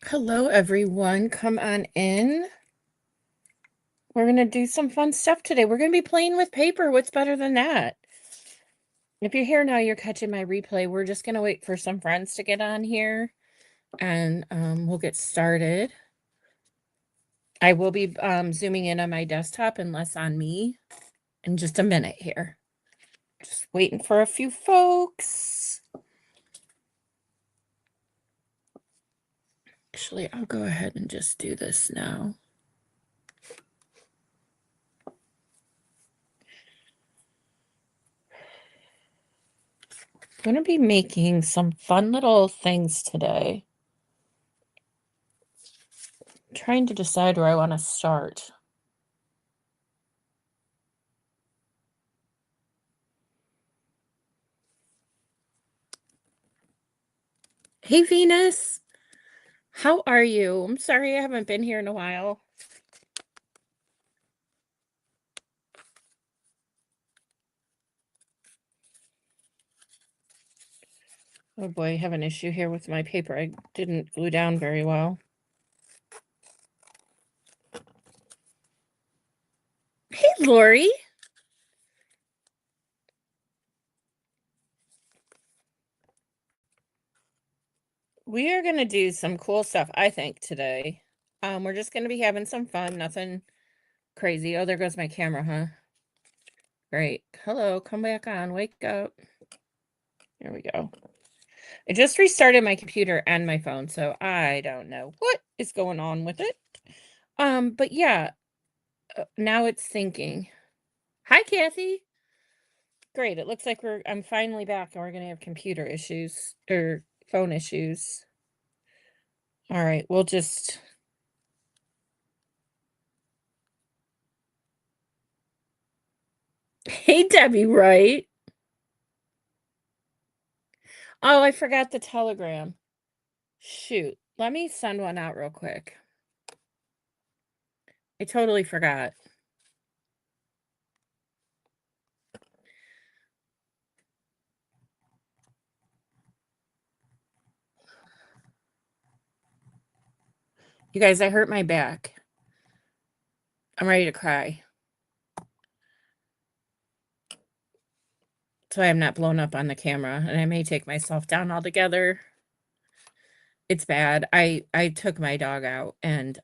Hello, everyone. Come on in. We're going to do some fun stuff today. We're going to be playing with paper. What's better than that? If you're here now, you're catching my replay. We're just going to wait for some friends to get on here and we'll get started. I will be zooming in on my desktop and less on me in just a minute here. Just waiting for a few folks. Actually, I'll go ahead and just do this now. I'm going to be making some fun little things today. Trying to decide where I want to start. Hey, Venus. How are you? I'm sorry I haven't been here in a while. Oh boy, I have an issue here with my paper. I didn't glue down very well. Hey, Lori. We are going to do some cool stuff, I think, today. We're just going to be having some fun, nothing crazy. Oh, there goes my camera, huh? Great. Hello, come back on. Wake up. There we go. I just restarted my computer and my phone, so I don't know what is going on with it. But yeah, now it's thinking. Hi, Kathy. Great. It looks like I'm finally back and we're going to have computer issues or phone issues. All right, we'll just Hey, Debbie, right? Oh, I forgot the telegram. Shoot. Let me send one out real quick. I totally forgot. You guys, I hurt my back. I'm ready to cry. So I'm not blown up on the camera and I may take myself down altogether. It's bad. I took my dog out and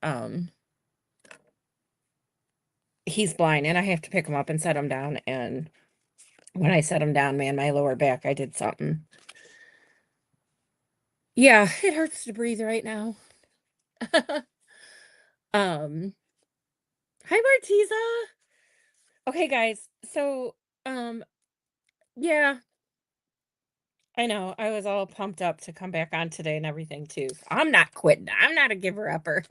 he's blind and I have to pick him up and set him down, and when I set him down, man, my lower back, I did something. Yeah, it hurts to breathe right now. um Hi, Martiza. Okay, guys. So yeah, I know. I was all pumped up to come back on today and everything too. I'm not quitting. I'm not a giver upper.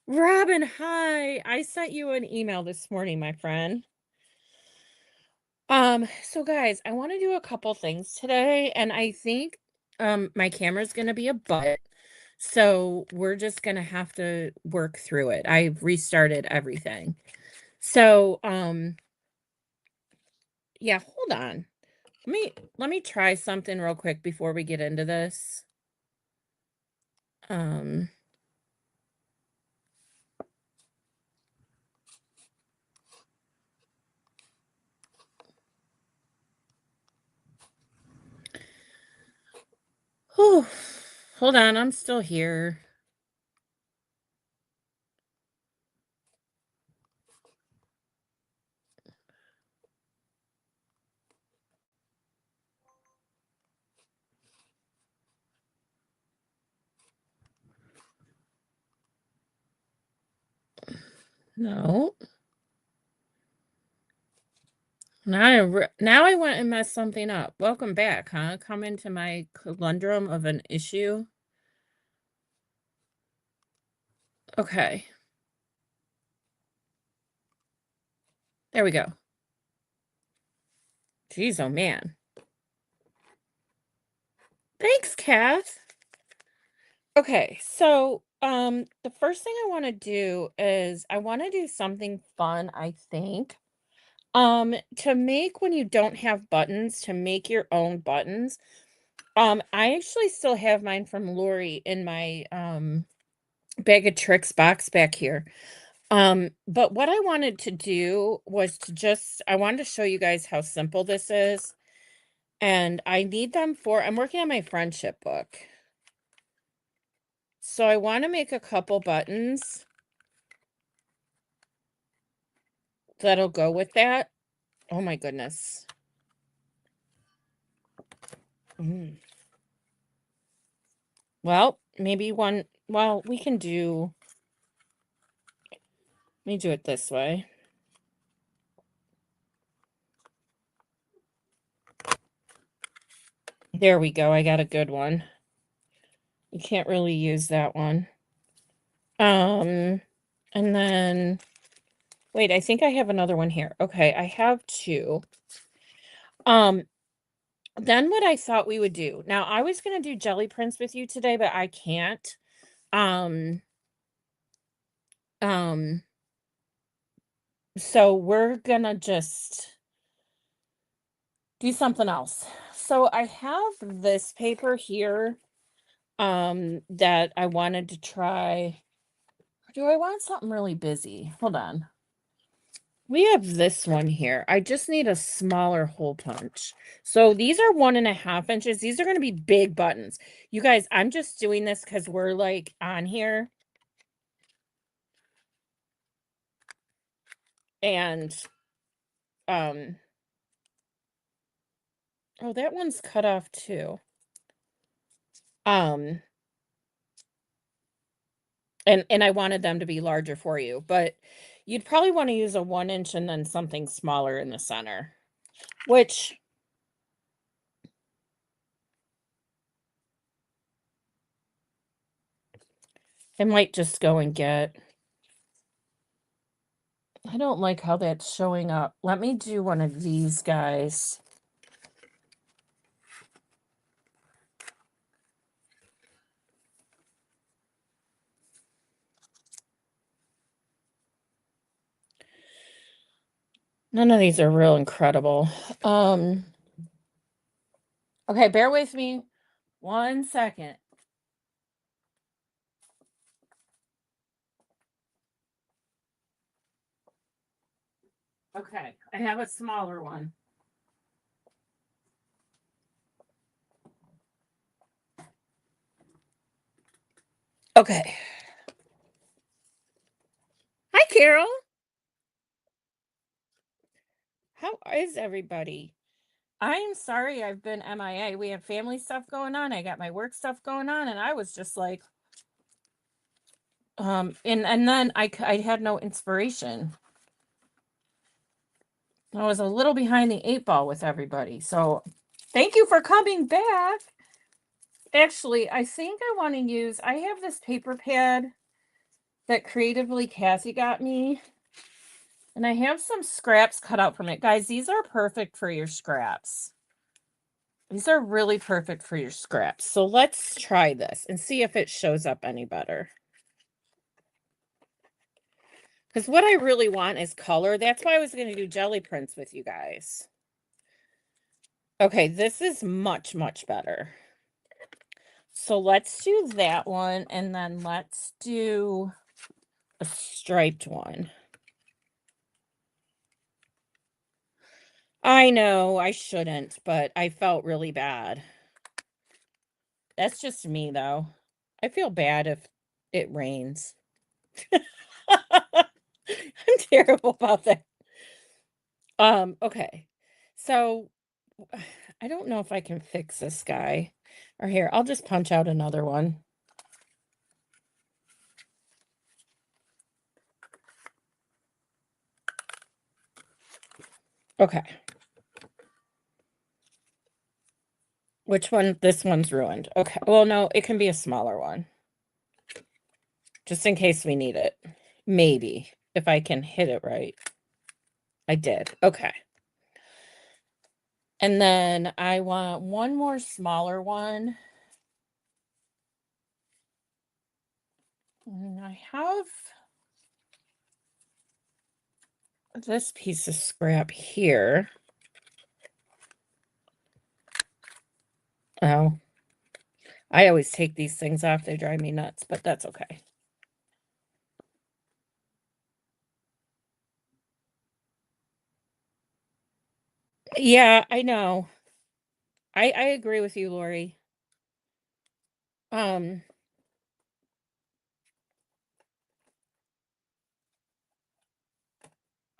Robin, hi. I sent you an email this morning, my friend. So guys, I want to do a couple things today, and I think my camera's gonna be a butt. So we're just gonna have to work through it. I've restarted everything. So yeah, hold on. Let me try something real quick before we get into this. Um whew, hold on, I'm still here. No. Now I went and messed something up. Welcome back, huh? Come into my conundrum of an issue. Okay. There we go. Jeez, oh man. Thanks, Kath. Okay, so the first thing I want to do is I want to do something fun, I think. To make, when you don't have buttons, to make your own buttons. I actually still have mine from Lori in my bag of tricks box back here. But what I wanted to do was I wanted to show you guys how simple this is. And I need them for, I'm working on my friendship book. So I want to make a couple buttons that'll go with that. Oh my goodness. Mm. Well, maybe one, well, we can do, let me do it this way. There we go. I got a good one. You can't really use that one. And then, wait, I think I have another one here. Okay, I have two. Then what I thought we would do, now I was going to do jelly prints with you today, but I can't. Um, um, so we're gonna just do something else. So I have this paper here, that I wanted to try. Do I want something really busy? Hold on. We have this one here. I just need a smaller hole punch. So these are 1.5 inches. These are going to be big buttons. You guys, I'm just doing this because we're like on here. And, oh, that one's cut off too. Um, and I wanted them to be larger for you, but you'd probably want to use a 1 inch and then something smaller in the center, which I might just go and get. I don't like how that's showing up. Let me do one of these guys. None of these are real incredible. Okay, bear with me 1 second. Okay, I have a smaller one. Okay. Hi, Carol. How is everybody? I am sorry I've been MIA. We have family stuff going on. I got my work stuff going on, and I was just like, and then I had no inspiration. I was a little behind the 8 ball with everybody. So thank you for coming back. Actually, I think I want to use, I have this paper pad that Creatively Kathy got me. And I have some scraps cut out from it. Guys, these are perfect for your scraps. These are really perfect for your scraps. So let's try this and see if it shows up any better. Because what I really want is color. That's why I was going to do jelly prints with you guys. Okay, this is much, much better. So let's do that one, and then let's do a striped one. I know I shouldn't, but I felt really bad. That's just me, though. I feel bad if it rains. I'm terrible about that. Okay. So I don't know if I can fix this guy. Or here, I'll just punch out another one. Okay. Which one? This one's ruined. Okay. Well, no, it can be a smaller one. Just in case we need it. Maybe. If I can hit it right. I did. Okay. And then I want one more smaller one. And I have this piece of scrap here. Oh, I always take these things off. They drive me nuts, but that's okay. Yeah, I know. I agree with you, Lori. Um,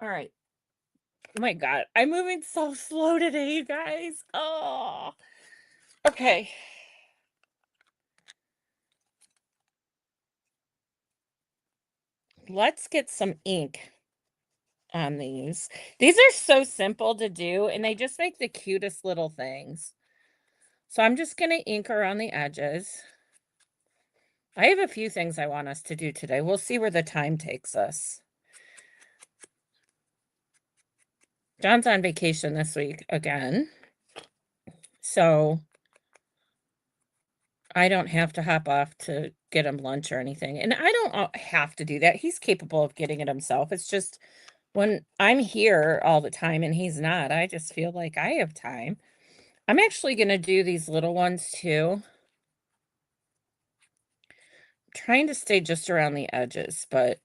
all right. Oh my God. I'm moving so slow today, you guys. Oh, okay. Let's get some ink on these. These are so simple to do, and they just make the cutest little things. So I'm just going to ink around the edges. I have a few things I want us to do today. We'll see where the time takes us. John's on vacation this week again. So I don't have to hop off to get him lunch or anything. And I don't have to do that. He's capable of getting it himself. It's just when I'm here all the time and he's not, I just feel like I have time. I'm actually going to do these little ones too. Trying to stay just around the edges, but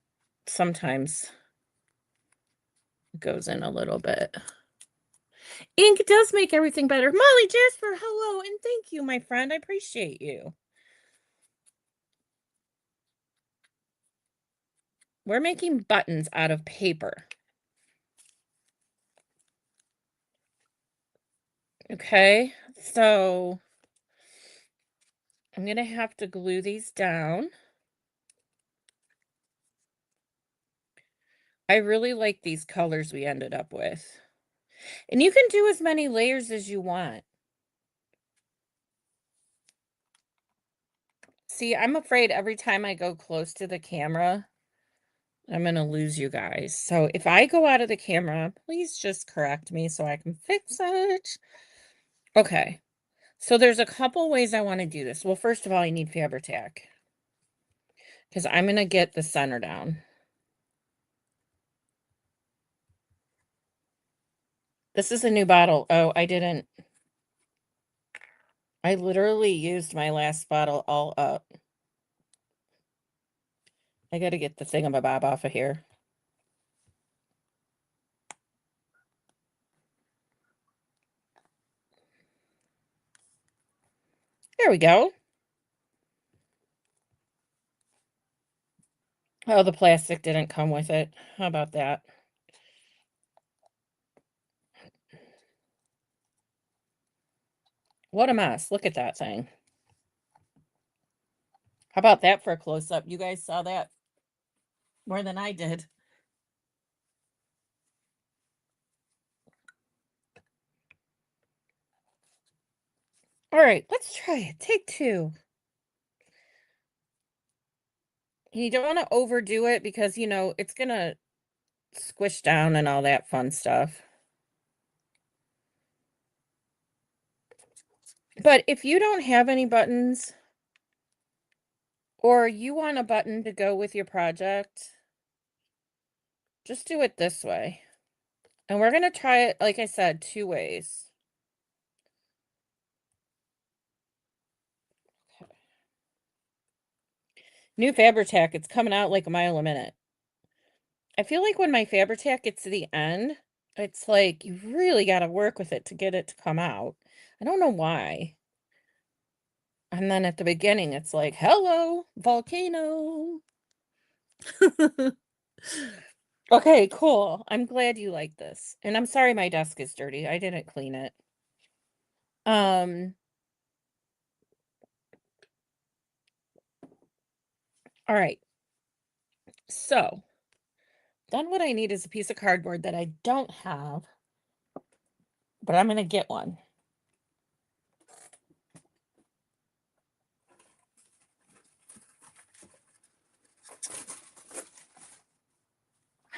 sometimes it goes in a little bit. Ink does make everything better. Molly Jasper, hello, and thank you, my friend. I appreciate you. We're making buttons out of paper. Okay, so I'm going to have to glue these down. I really like these colors we ended up with. And you can do as many layers as you want. See, I'm afraid every time I go close to the camera, I'm going to lose you guys. So if I go out of the camera, please just correct me so I can fix it. Okay. So there's a couple ways I want to do this. Well, first of all, I need Fabri-Tac because I'm going to get the center down. This is a new bottle. Oh, I didn't. I literally used my last bottle all up. I got to get the thingamabob off of here. There we go. Oh, the plastic didn't come with it. How about that? What a mess. Look at that thing. How about that for a close-up? You guys saw that more than I did. All right, let's try it. Take two. You don't want to overdo it because, you know, it's going to squish down and all that fun stuff. But if you don't have any buttons or you want a button to go with your project, just do it this way. And we're going to try it, like I said, two ways. Okay. New Fabri-Tac, it's coming out like a mile a minute. I feel like when my Fabri-Tac gets to the end, it's like you really got to work with it to get it to come out. I don't know why. And then at the beginning, it's like, hello, volcano. Okay, cool. I'm glad you like this. And I'm sorry my desk is dirty. I didn't clean it. Um, all right. So then what I need is a piece of cardboard that I don't have, but I'm gonna get one.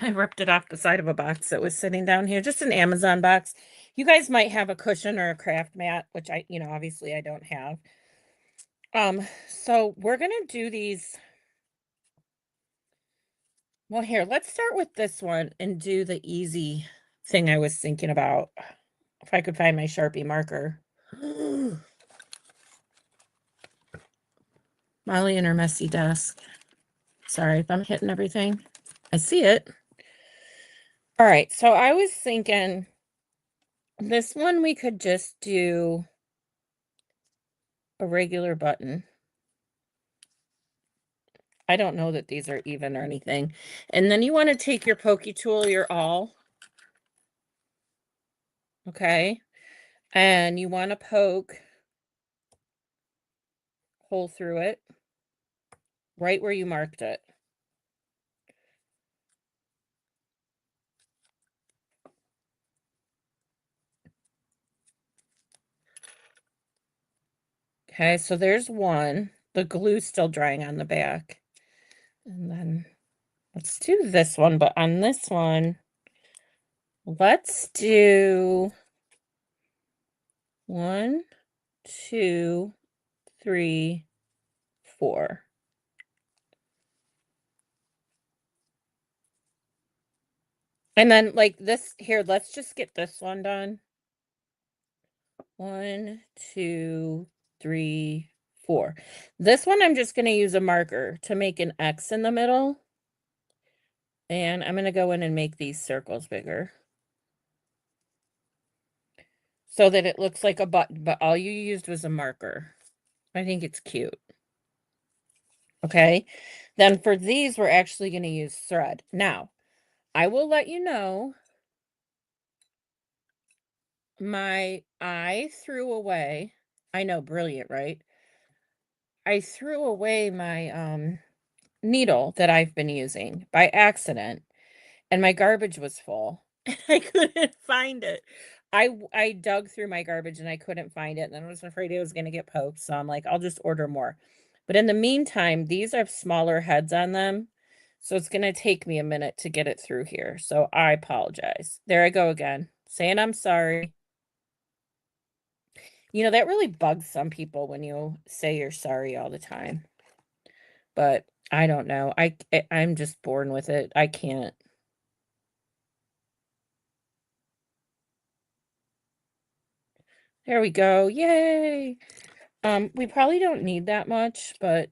I ripped it off the side of a box that was sitting down here, just an Amazon box. You guys might have a cushion or a craft mat, which I, obviously I don't have. So we're gonna do these. Well, here, let's start with this one and do the easy thing I was thinking about. If I could find my Sharpie marker. Molly and her messy desk. Sorry if I'm hitting everything. I see it. All right, so I was thinking this one we could just do a regular button. I don't know that these are even or anything. And then you want to take your pokey tool, your awl, okay? And you want to poke hole through it, right where you marked it. Okay, so there's one. The glue's still drying on the back. And then let's do this one, but on this one, let's do 1, 2, 3, 4. And then like this here, let's just get this one done. 1, 2, 3, 4. This one I'm just going to use a marker to make an X in the middle. And I'm going to go in and make these circles bigger, so that it looks like a button, but all you used was a marker. I think it's cute. Okay. Then for these, we're actually going to use thread. Now, I will let you know, I threw away, I know, brilliant, right? I threw away my needle that I've been using by accident, and my garbage was full. I couldn't find it. I dug through my garbage and I couldn't find it, and then I was afraid it was gonna get poked, so I'm like, "I'll just order more." But in the meantime, these have smaller heads on them, so it's gonna take me a minute to get it through here, so I apologize. There I go again, saying I'm sorry. You know, that really bugs some people when you say you're sorry all the time, but I don't know. I'm just born with it. I can't. There we go. Yay. We probably don't need that much, but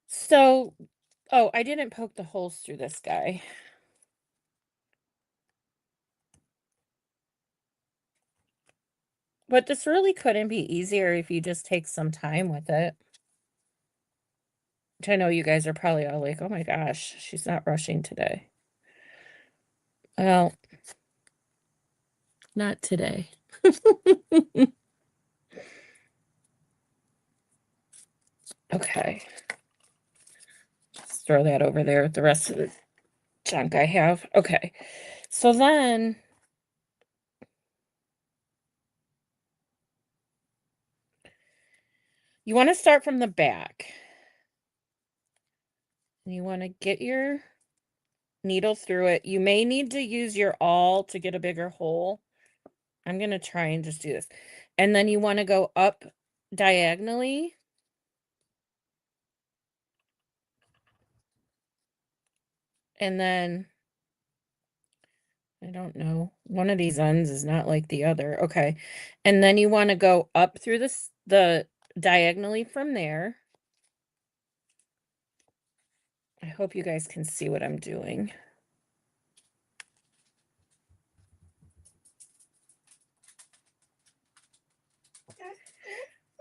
so, oh, I didn't poke the holes through this guy. But this really couldn't be easier if you just take some time with it. Which I know you guys are probably all like, oh my gosh, she's not rushing today. Well, not today. Okay. Just throw that over there with the rest of the junk I have. Okay. So then you want to start from the back. And you want to get your needle through it. You may need to use your awl to get a bigger hole. I'm going to try and just do this. And then you want to go up diagonally. And then, I don't know, one of these ends is not like the other. Okay. And then you want to go up through the diagonally from there. I hope you guys can see what I'm doing.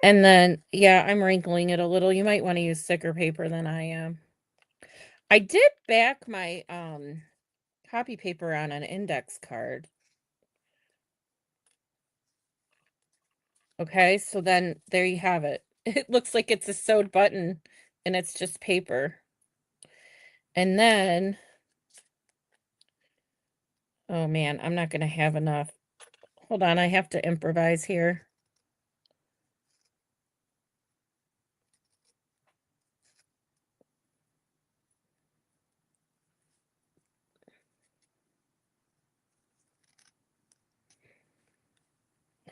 And then, yeah, I'm wrinkling it a little. You might want to use thicker paper than I am. I did back my copy paper on an index card. Okay, so then there you have it. It looks like it's a sewed button and it's just paper. And then, oh man, I'm not going to have enough. Hold on, I have to improvise here.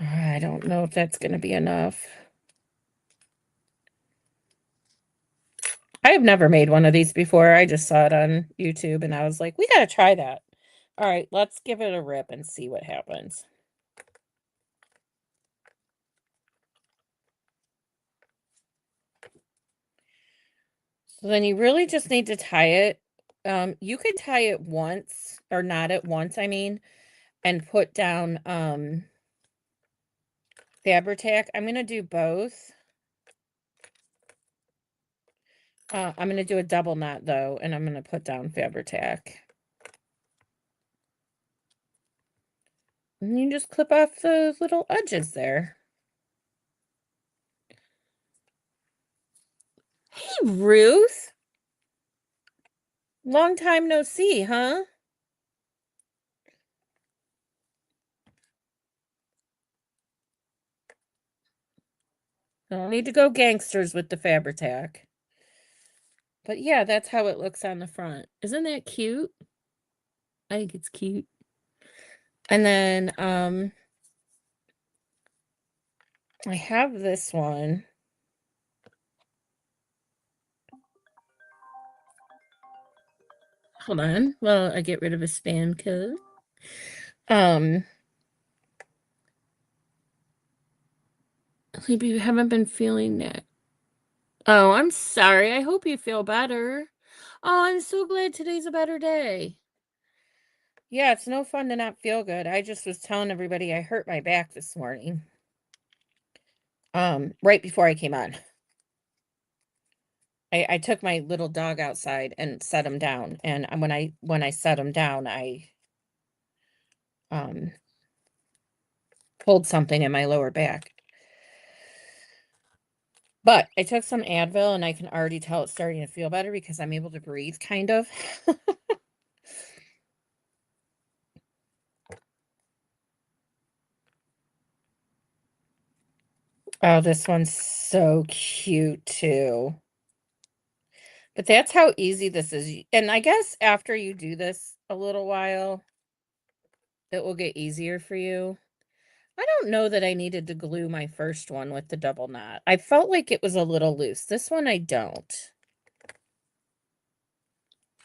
I don't know if that's going to be enough. I have never made one of these before. I just saw it on YouTube and I was like, we got to try that. All right, let's give it a rip and see what happens. So then you really just need to tie it. You could tie it once, or not at once, I mean, and put down Fabri-Tac. I'm going to do both. I'm going to do a double knot, though, and I'm going to put down Fabri-Tac. And you just clip off the little edges there. Hey, Ruth. Long time no see, huh? Don't need to go gangsters with the Fabri-Tac. But yeah, that's how it looks on the front. Isn't that cute? I think it's cute. And then I have this one. Hold on. Well, I get rid of a spam code. Maybe you haven't been feeling that. Oh, I'm sorry. I hope you feel better. Oh, I'm so glad today's a better day. Yeah, it's no fun to not feel good. I just was telling everybody I hurt my back this morning. Right before I came on. I took my little dog outside and set him down, and when I set him down, I pulled something in my lower back. But I took some Advil, and I can already tell it's starting to feel better because I'm able to breathe, kind of. Oh, this one's so cute, too. But that's how easy this is. And I guess after you do this a little while, it will get easier for you. I don't know that I needed to glue my first one with the double knot. I felt like it was a little loose. This one I don't.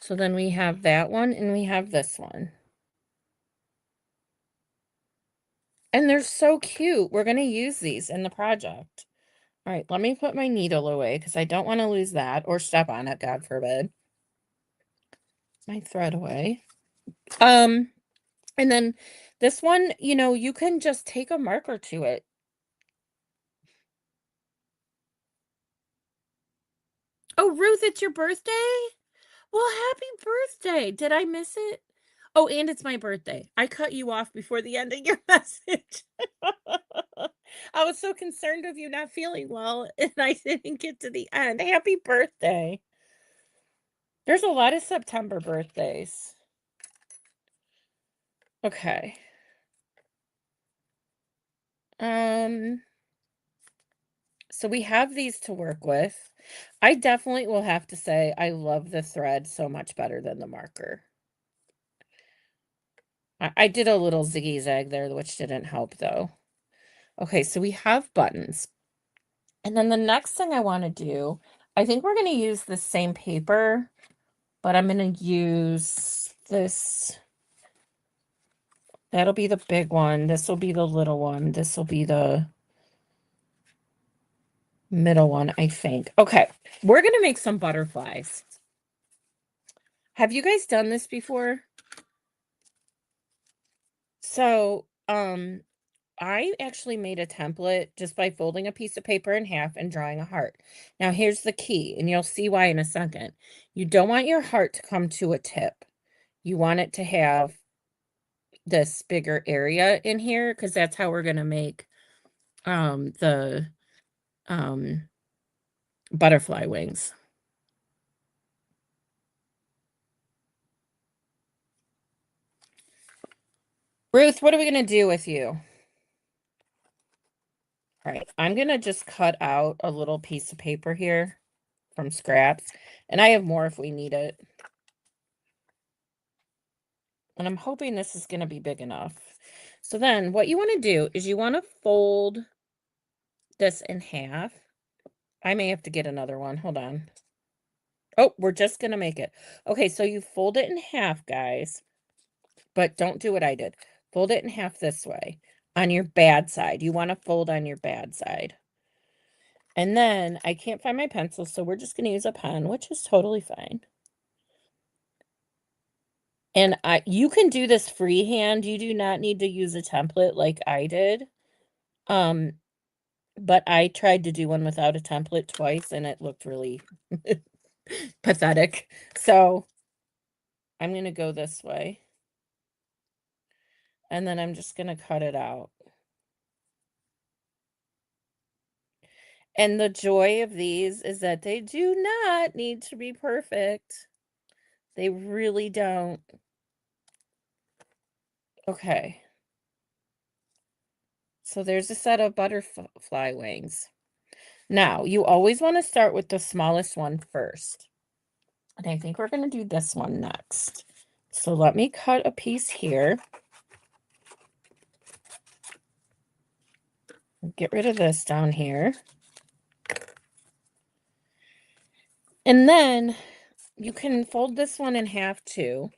So then we have that one and we have this one. And they're so cute. We're going to use these in the project. All right, let me put my needle away because I don't want to lose that or step on it, God forbid. My thread away. And then this one, you can just take a marker to it. Oh, Ruth, it's your birthday? Well, happy birthday. Did I miss it? Oh, and it's my birthday. I cut you off before the end of your message. I was so concerned of you not feeling well, and I didn't get to the end. Happy birthday. There's a lot of September birthdays. Okay. So we have these to work with. I definitely will have to say I love the thread so much better than the marker. I did a little ziggy-zag there, which didn't help, though. Okay, so we have buttons. And then the next thing I want to do, I think we're going to use the same paper, but I'm going to use this. That'll be the big one. This will be the little one. This will be the middle one, I think. Okay, we're going to make some butterflies. Have you guys done this before? So, I actually made a template just by folding a piece of paper in half and drawing a heart. Now, here's the key, and you'll see why in a second. You don't want your heart to come to a tip. You want it to have this bigger area in here because that's how we're going to make the butterfly wings. Ruth, what are we going to do with you? All right, I'm going to just cut out a little piece of paper here from scraps, and I have more if we need it. And I'm hoping this is going to be big enough. So then what you want to do is you want to fold this in half. I may have to get another one. Hold on. Oh, we're just going to make it. Okay, so you fold it in half, guys. But don't do what I did. Fold it in half this way on your bad side. You want to fold on your bad side. And then I can't find my pencil, so we're just going to use a pen, which is totally fine. And you can do this freehand. You do not need to use a template like I did. But I tried to do one without a template twice, and it looked really pathetic. So I'm going to go this way. And then I'm just going to cut it out. And the joy of these is that they do not need to be perfect. They really don't. Okay. So there's a set of butterfly wings. Now, you always want to start with the smallest one first. And I think we're going to do this one next. So let me cut a piece here. Get rid of this down here. And then you can fold this one in half too.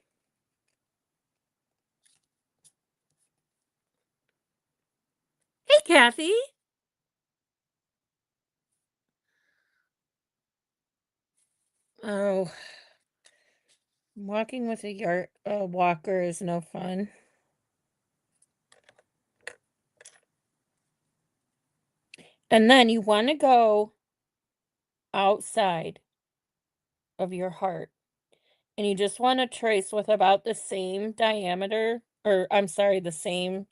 Hey, Kathy. Oh, walking with a walker is no fun. And then you want to go outside of your heart. And you just want to trace with about the same diameter, or I'm sorry, the same,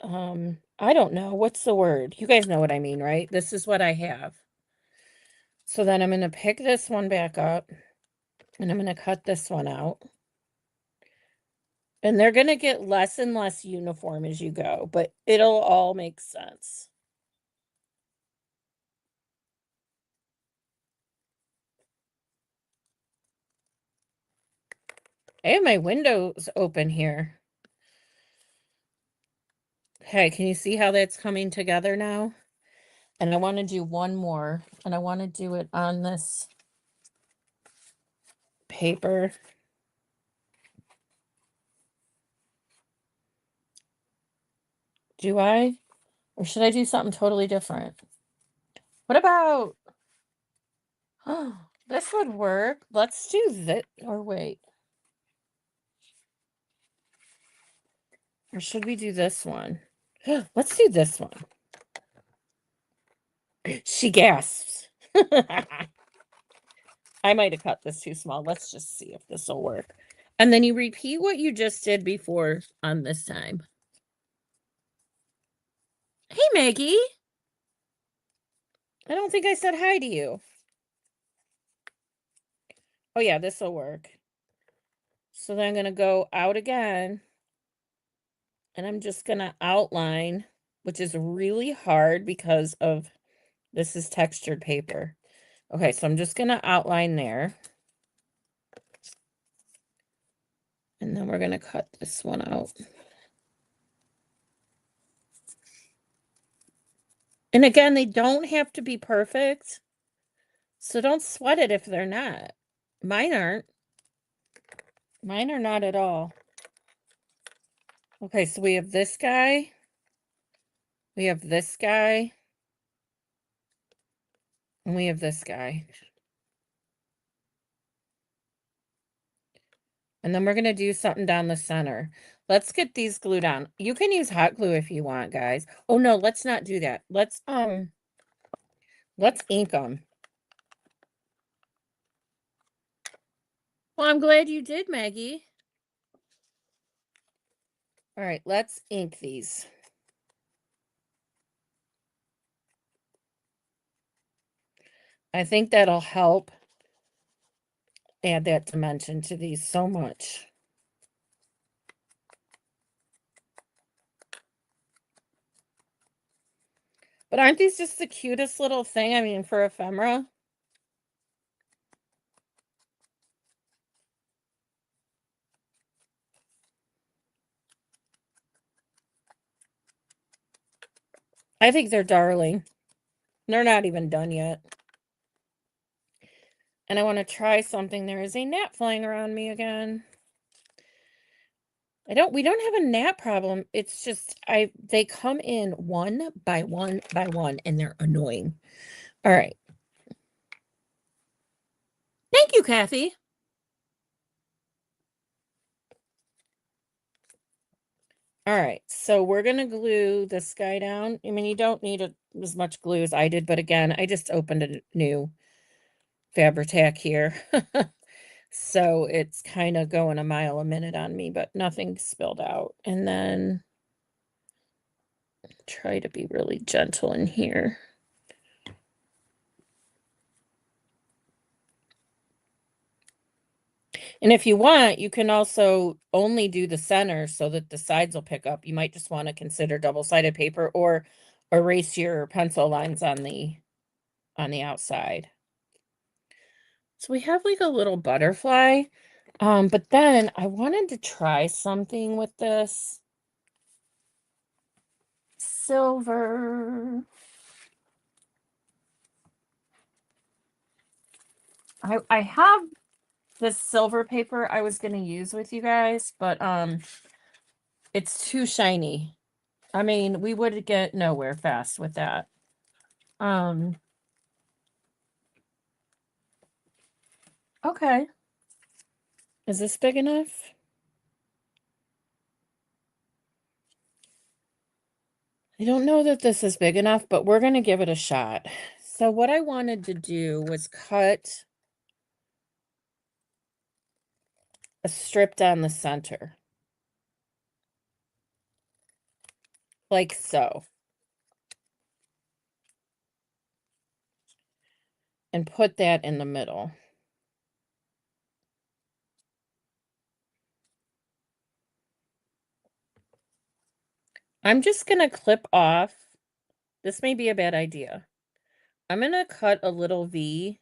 I don't know, what's the word? You guys know what I mean, right? This is what I have. So then I'm going to pick this one back up, and I'm going to cut this one out. And they're going to get less and less uniform as you go, but it'll all make sense. I have my windows open here. Okay, can you see how that's coming together now? And I want to do one more, and I want to do it on this paper. Do I? Or should I do something totally different? What about, oh, this would work. Let's do this, or wait. Or should we do this one? Let's do this one. She gasps. I might have cut this too small. Let's just see if this will work. And then you repeat what you just did before on this time. Hey, Maggie. I don't think I said hi to you. Oh, yeah, this will work. So then I'm going to go out again. And I'm just going to outline, which is really hard because of this is textured paper. Okay, so I'm just going to outline there. And then we're going to cut this one out. And again, they don't have to be perfect. So don't sweat it if they're not. Mine aren't. Mine are not at all. Okay, so we have this guy. We have this guy. And we have this guy. And then we're going to do something down the center. Let's get these glued on. You can use hot glue if you want, guys. Oh, no, let's not do that. Let's ink them. Well, I'm glad you did, Maggie. All right, let's ink these. I think that'll help add that dimension to these so much. But aren't these just the cutest little thing? I mean, for ephemera. I think they're darling. They're not even done yet. And I want to try something. There is a gnat flying around me again. we don't have a gnat problem. It's just they come in one by one by one and they're annoying. All right. Thank you, Kathy. All right, so we're gonna glue this guy down. I mean, you don't need as much glue as I did, but again, I just opened a new Fabri-Tac here. So it's kind of going a mile a minute on me, but nothing spilled out. And then try to be really gentle in here. And if you want, you can also only do the center so that the sides will pick up. You might just want to consider double-sided paper or erase your pencil lines on the outside. So we have like a little butterfly. But then I wanted to try something with this silver. I have this silver paper I was going to use with you guys, but it's too shiny. I mean, we would get nowhere fast with that. Okay. Is this big enough? I don't know that this is big enough, but we're going to give it a shot. So what I wanted to do was cut a strip down the center. Like so. And put that in the middle. I'm just going to clip off. This may be a bad idea. I'm going to cut a little V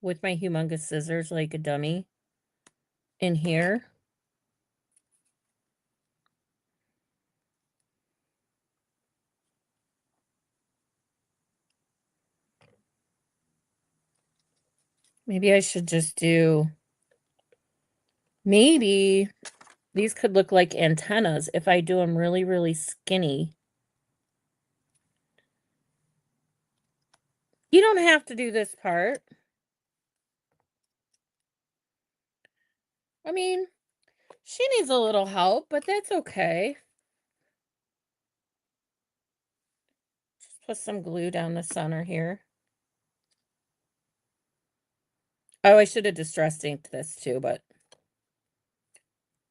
with my humongous scissors like a dummy in here. Maybe I should just do, maybe these could look like antennas if I do them really, really skinny. You don't have to do this part. I mean, she needs a little help, but that's okay. Just put some glue down the center here. Oh, I should have distress inked this too, but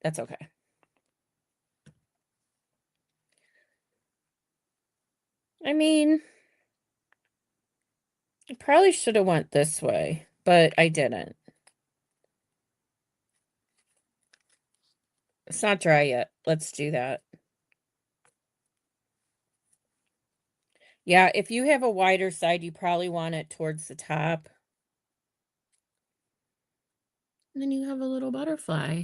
that's okay. I mean, I probably should have went this way, but I didn't. It's not dry yet. Let's do that. Yeah, if you have a wider side, you probably want it towards the top. And then you have a little butterfly.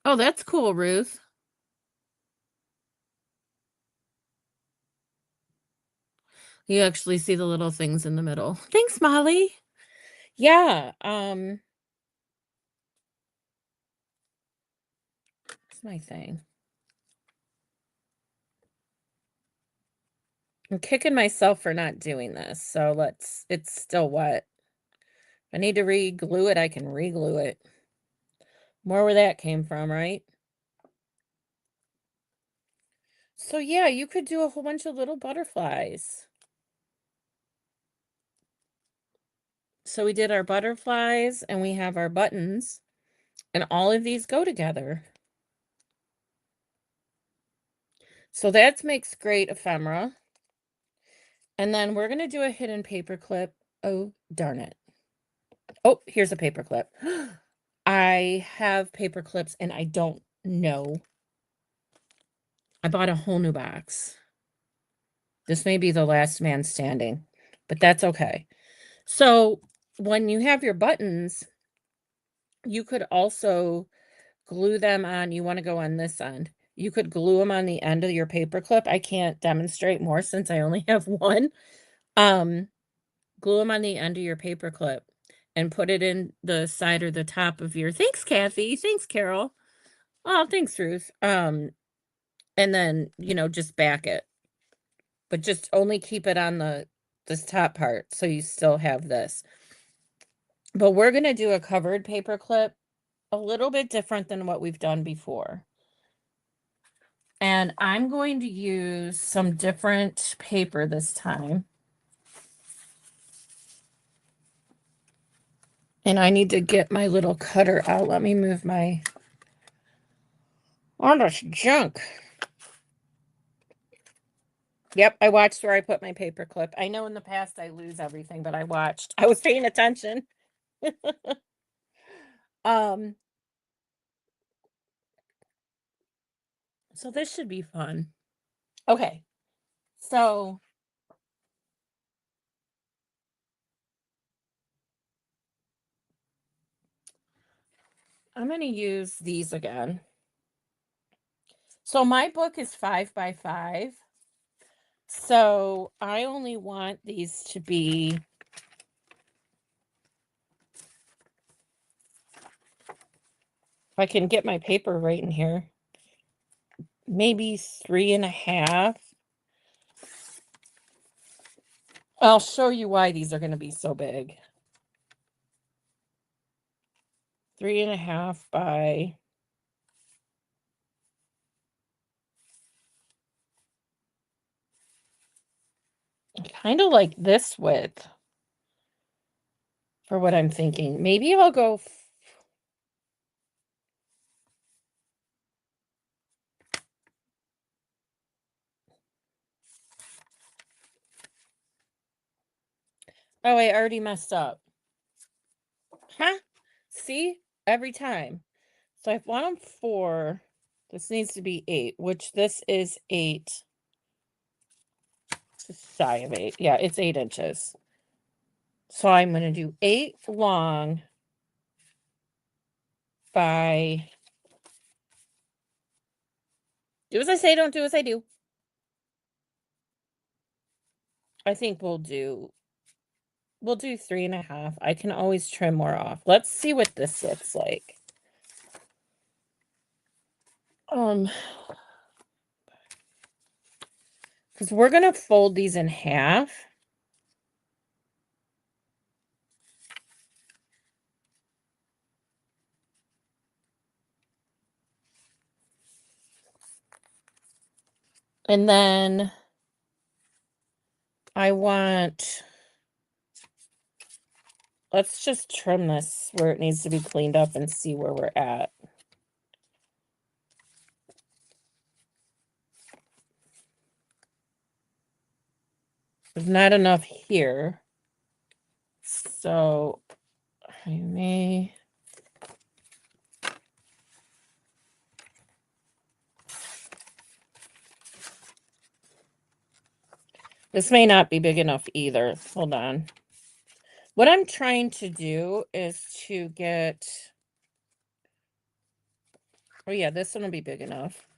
Oh, that's cool, Ruth. You actually see the little things in the middle. Thanks, Molly. Yeah, it's my thing. I'm kicking myself for not doing this, so it's still wet. If I need to re-glue it, I can re-glue it. More where that came from, right? So yeah, you could do a whole bunch of little butterflies. So we did our butterflies and we have our buttons, and all of these go together. So that makes great ephemera. And then we're going to do a hidden paper clip. Oh, darn it. Oh, here's a paper clip. I have paper clips and I don't know. I bought a whole new box. This may be the last man standing, but that's okay. So when you have your buttons, you could also glue them on. You want to go on this end. You could glue them on the end of your paper clip. I can't demonstrate more since I only have one. Glue them on the end of your paper clip. and put it in the side or the top of your thanks, Kathy. Thanks, Carol. Oh, thanks, Ruth. And then, just back it. But just only keep it on this top part so you still have this. But we're going to do a covered paper clip, a little bit different than what we've done before. And I'm going to use some different paper this time. And I need to get my little cutter out. Let me move my all this junk. Yep, I watched where I put my paper clip. I know in the past I lose everything, but I watched. I was paying attention. So this should be fun. Okay. So I'm going to use these again. So my book is 5x5. So I only want these to be, if I can get my paper right in here, maybe 3.5. I'll show you why these are going to be so big. 3.5 by kind of like this width for what I'm thinking. Maybe I'll go. Oh, I already messed up. Huh? See? Every time. So I want them 4. This needs to be 8, which this is 8. Just shy of 8. Yeah, it's 8 inches. So I'm going to do 8 long by, do as I say, don't do as I do. I think we'll do 3.5. I can always trim more off. Let's see what this looks like. Because we're going to fold these in half. And then I want, let's just trim this where it needs to be cleaned up and see where we're at. There's not enough here. So I may. This may not be big enough either. Hold on. What I'm trying to do is to get, oh yeah, this one will be big enough.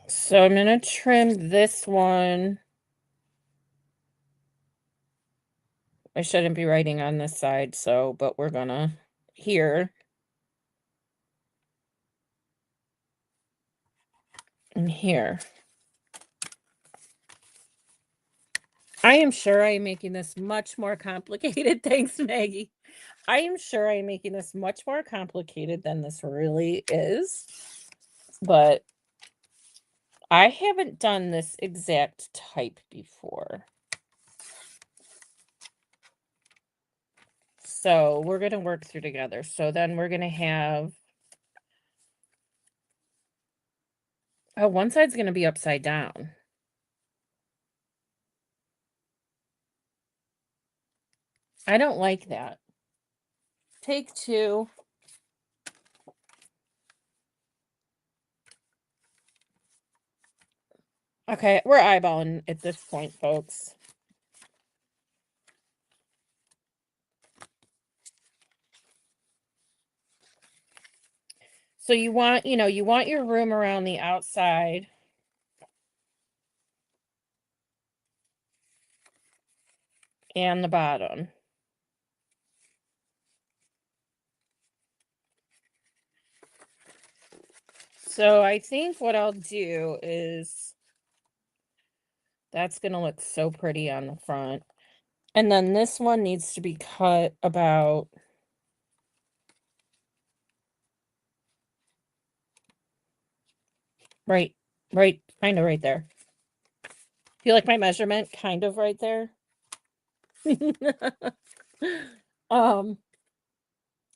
So I'm going to trim this one. I shouldn't be writing on this side, but we're going to here. And here. I am sure I am making this much more complicated. Thanks, Maggie. I am sure I am making this much more complicated than this really is. But I haven't done this exact type before. So we're going to work through together. So then we're going to have, oh, one side's going to be upside down. I don't like that. Take 2. Okay, we're eyeballing at this point, folks. So you want, you want your room around the outside. And the bottom. So I think what I'll do is that's going to look so pretty on the front. And then this one needs to be cut about right, kind of right there. Feel like my measurement kind of right there? um,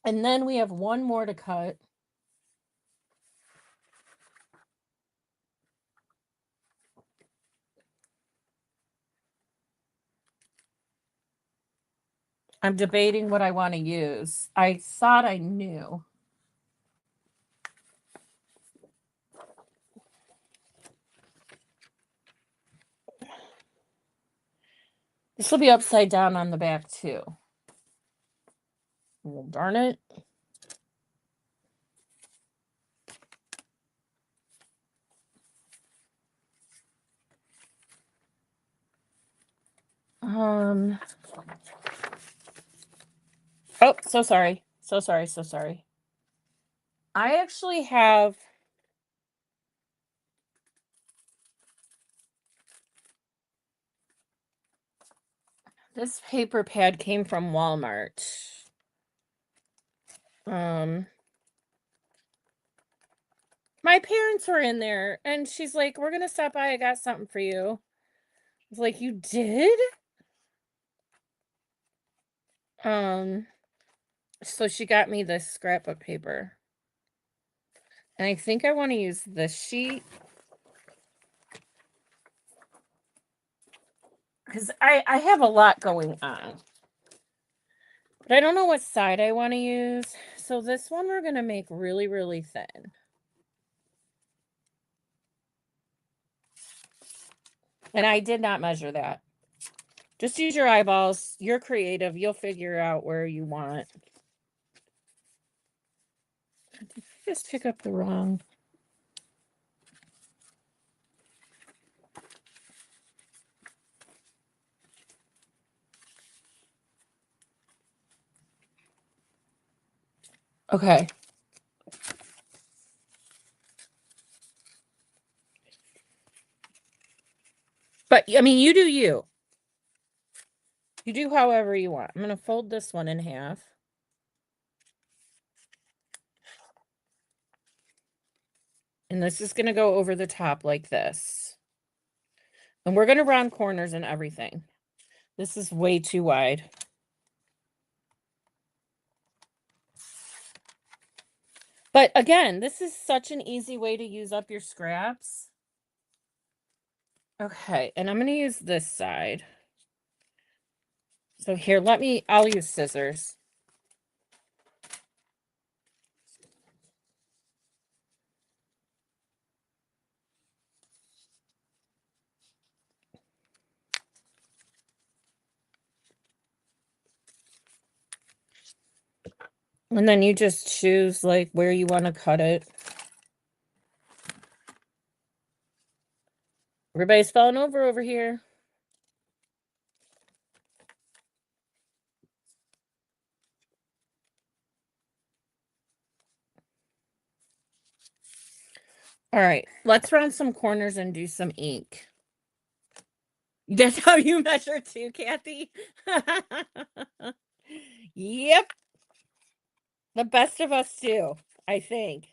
and then we have one more to cut. I'm debating what I want to use. I thought I knew. This will be upside down on the back too. Well, darn it. Oh, so sorry. So sorry. So sorry. I actually have this paper pad came from Walmart. My parents were in there and she's like, "We're going to stop by. I got something for you." I was like, "You did?" So she got me this scrapbook paper. And I think I want to use this sheet because I have a lot going on. But I don't know what side I want to use. So this one we're going to make really, really thin. And I did not measure that. Just use your eyeballs. You're creative. You'll figure out where you want. Just pick up the wrong. Okay. But I mean, you do you. You do however you want. I'm going to fold this one in half. And this is going to go over the top like this. And we're going to round corners and everything. This is way too wide. But again, this is such an easy way to use up your scraps. Okay, and I'm going to use this side. So here, I'll use scissors. And then you just choose like where you want to cut it. Everybody's falling over here. All right, let's round some corners and do some ink. That's how you measure too, Kathy? Yep. The best of us do, I think.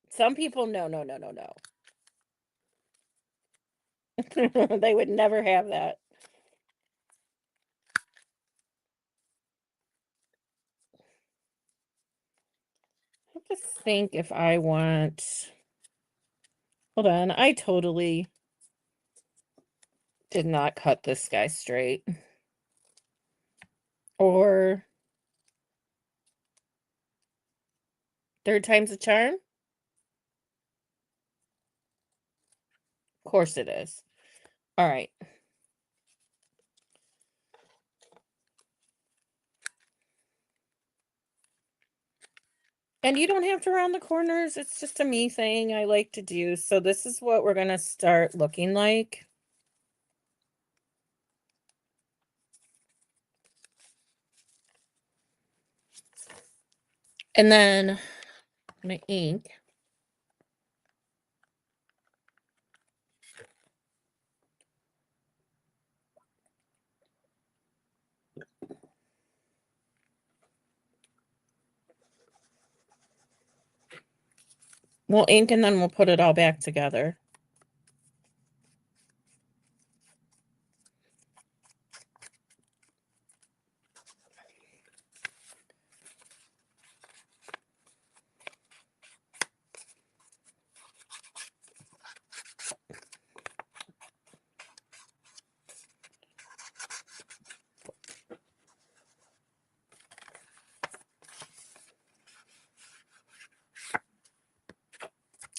Some people, no. They would never have that. I have to think if I want. Hold on, I totally did not cut this guy straight. Or third time's a charm? Of course it is. All right. And you don't have to round the corners. It's just a me thing I like to do. So this is what we're going to start looking like. And then my ink. We'll ink and then we'll put it all back together.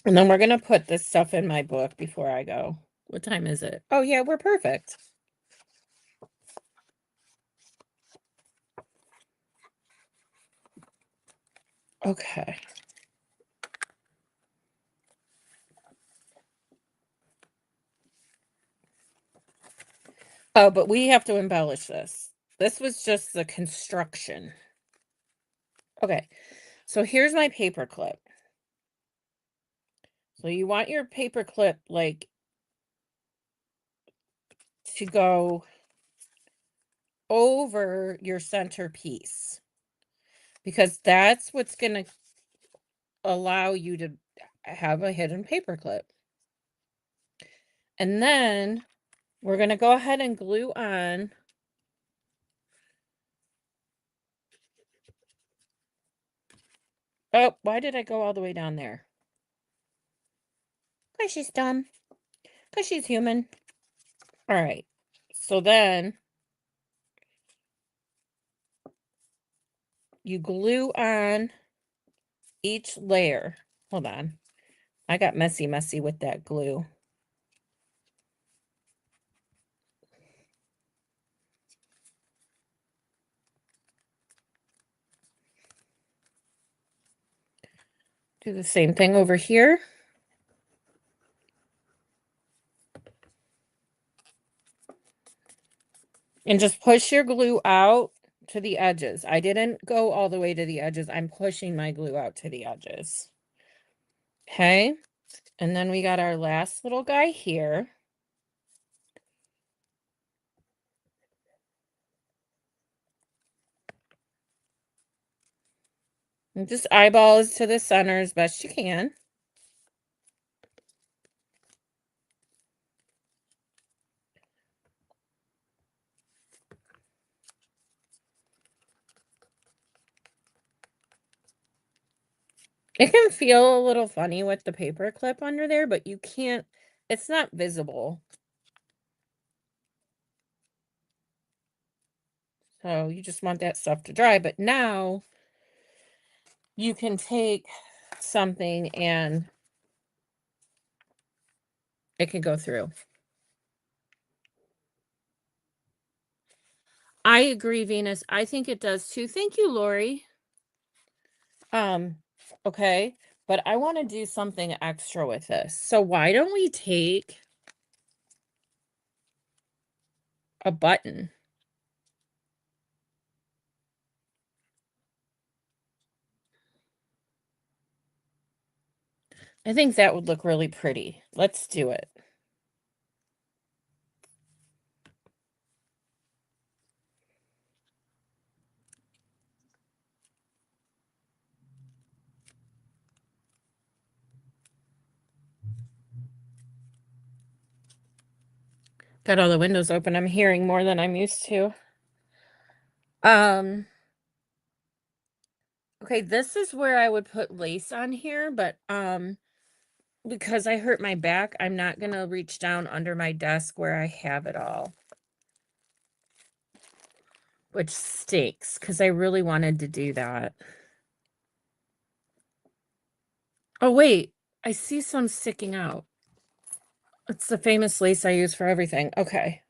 And then we're going to put this stuff in my book before I go. What time is it? Oh, yeah, we're perfect. Okay. Oh, but we have to embellish this. This was just the construction. Okay. So here's my paper clip. So you want your paper clip like to go over your centerpiece because that's what's going to allow you to have a hidden paper clip. And then we're going to go ahead and glue on Oh, why did I go all the way down there? Because she's dumb. Because she's human. All right. So then you glue on each layer. Hold on. I got messy with that glue. Do the same thing over here. And just push your glue out to the edges. I didn't go all the way to the edges. I'm pushing my glue out to the edges. Okay. And then we got our last little guy here. And just eyeballs to the center as best you can. It can feel a little funny with the paper clip under there, but you can't, it's not visible. So you just want that stuff to dry. But now you can take something and it can go through. I agree, Venus. I think it does too. Thank you, Lori. Okay, but I want to do something extra with this. So why don't we take a button? I think that would look really pretty. Let's do it. Got all the windows open. I'm hearing more than I'm used to. Okay, this is where I would put lace on here, but because I hurt my back, I'm not gonna reach down under my desk where I have it all. Which stinks, because I really wanted to do that. Oh, wait, I see some sticking out. It's the famous lace I use for everything. Okay.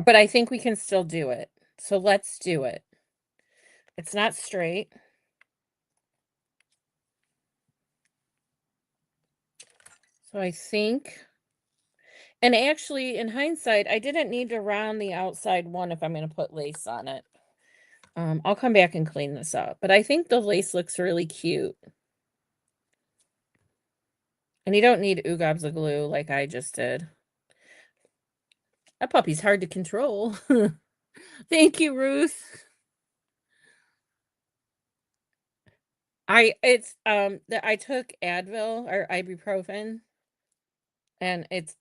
But I think we can still do it. So let's do it. It's not straight. So I think, and actually in hindsight, I didn't need to round the outside one if I'm going to put lace on it. I'll come back and clean this up, but I think the lace looks really cute. And you don't need oogobs of glue like I just did. That puppy's hard to control. Thank you, Ruth. I took Advil or ibuprofen, and it's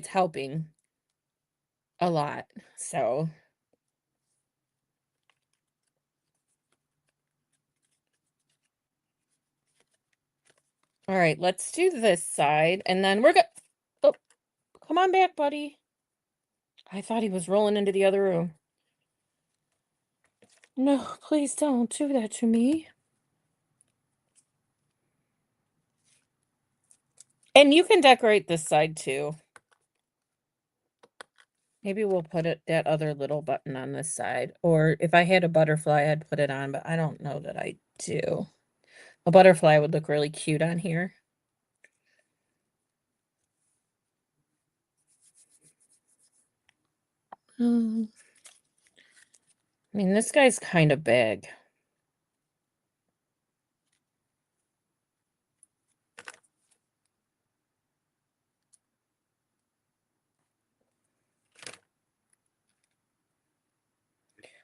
helping a lot. So, all right, let's do this side, and then we're good. Oh, come on back, buddy. I thought he was rolling into the other room. No, please don't do that to me. And you can decorate this side too. Maybe we'll put that other little button on this side. Or if I had a butterfly, I'd put it on, but I don't know that I do. A butterfly would look really cute on here. I mean, this guy's kind of big.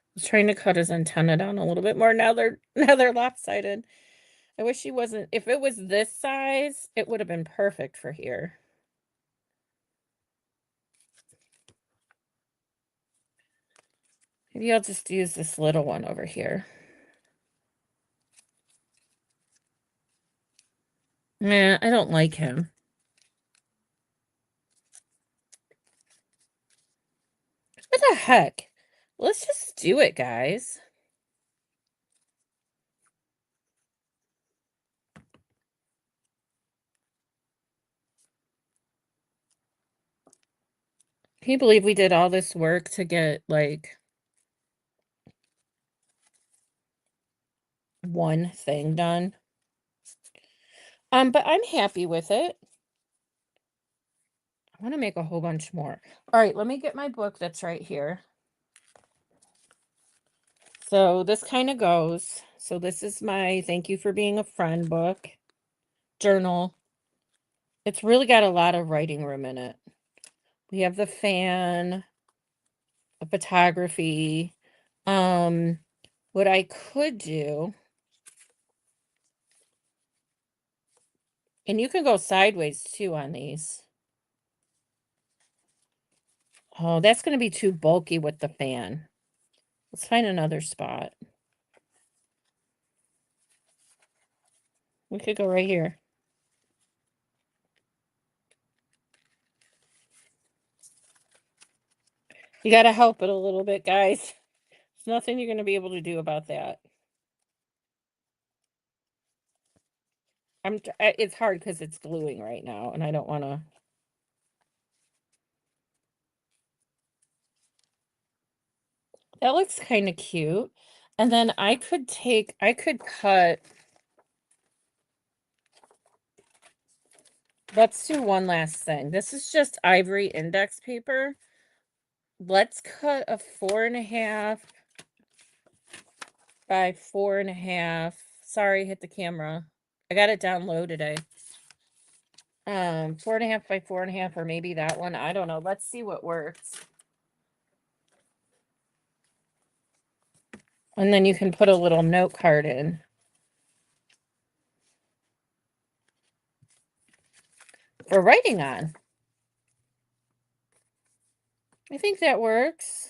I was trying to cut his antenna down a little bit more. Now they're lopsided. I wish he wasn't. If it was this size, it would have been perfect for here. Maybe I'll just use this little one over here. Nah, I don't like him. What the heck? Let's just do it, guys. Can you believe we did all this work to get, like, one thing done? But I'm happy with it. I want to make a whole bunch more. All right, let me get my book that's right here. So this kind of goes. So this is my Thank You for Being a Friend book. Journal. It's really got a lot of writing room in it. We have the fan, a photography. What I could do, and you can go sideways too on these. Oh, that's going to be too bulky with the fan. Let's find another spot. We could go right here. You got to help it a little bit, guys. There's nothing you're going to be able to do about that. It's hard because it's gluing right now, and I don't want to. That looks kind of cute. And then I could cut. Let's do one last thing. This is just ivory index paper. Let's cut a 4.5 by 4.5. Sorry, hit the camera. I got it down low today. 4.5 by 4.5, or maybe that one. I don't know. Let's see what works. And then you can put a little note card in for writing on. I think that works.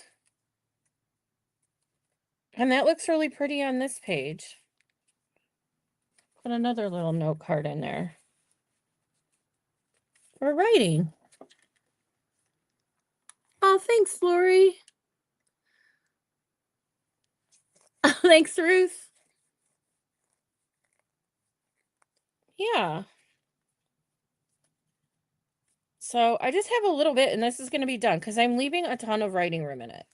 And that looks really pretty on this page. Put another little note card in there for writing. Oh, thanks, Lori. Thanks, Ruth. Yeah. So I just have a little bit, and this is going to be done because I'm leaving a ton of writing room in it.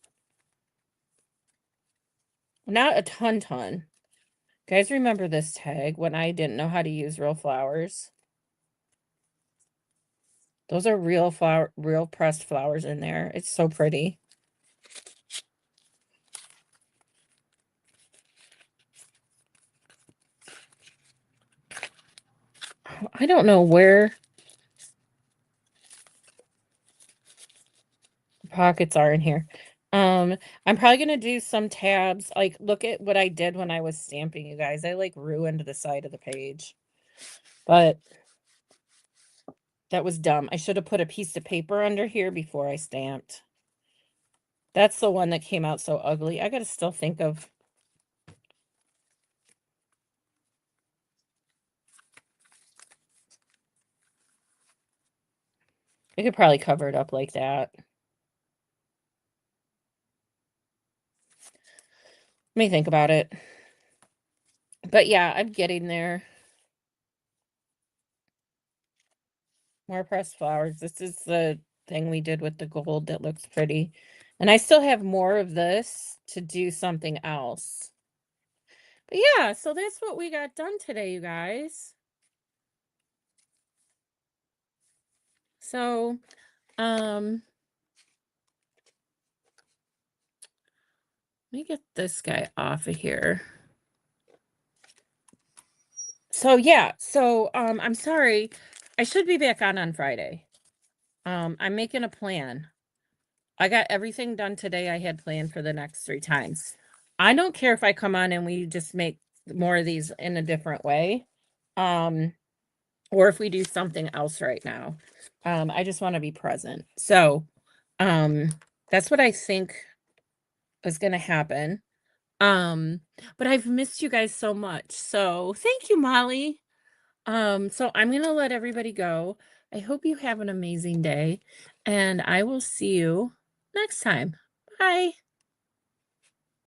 Not a ton. Guys, remember this tag when I didn't know how to use real flowers? Those are real pressed flowers in there. It's so pretty. I don't know where the pockets are in here. I'm probably gonna do some tabs. Like, look at what I did when I was stamping, you guys. I like ruined the side of the page. But that was dumb. I should have put a piece of paper under here before I stamped. That's the one that came out so ugly. I gotta still think of. I could probably cover it up like that. Let me think about it. But yeah, I'm getting there. More pressed flowers. This is the thing we did with the gold that looks pretty. And I still have more of this to do something else. But yeah, so that's what we got done today, you guys. So, let me get this guy off of here. So yeah, I'm sorry. I should be back on Friday. I'm making a plan. I got everything done today I had planned for the next 3 times. I don't care if I come on and we just make more of these in a different way. Um, or if we do something else right now. I just want to be present. So, um, that's what I think is going to happen. Um, but I've missed you guys so much. So, thank you, Molly. So I'm going to let everybody go. I hope you have an amazing day, and I will see you next time. Bye.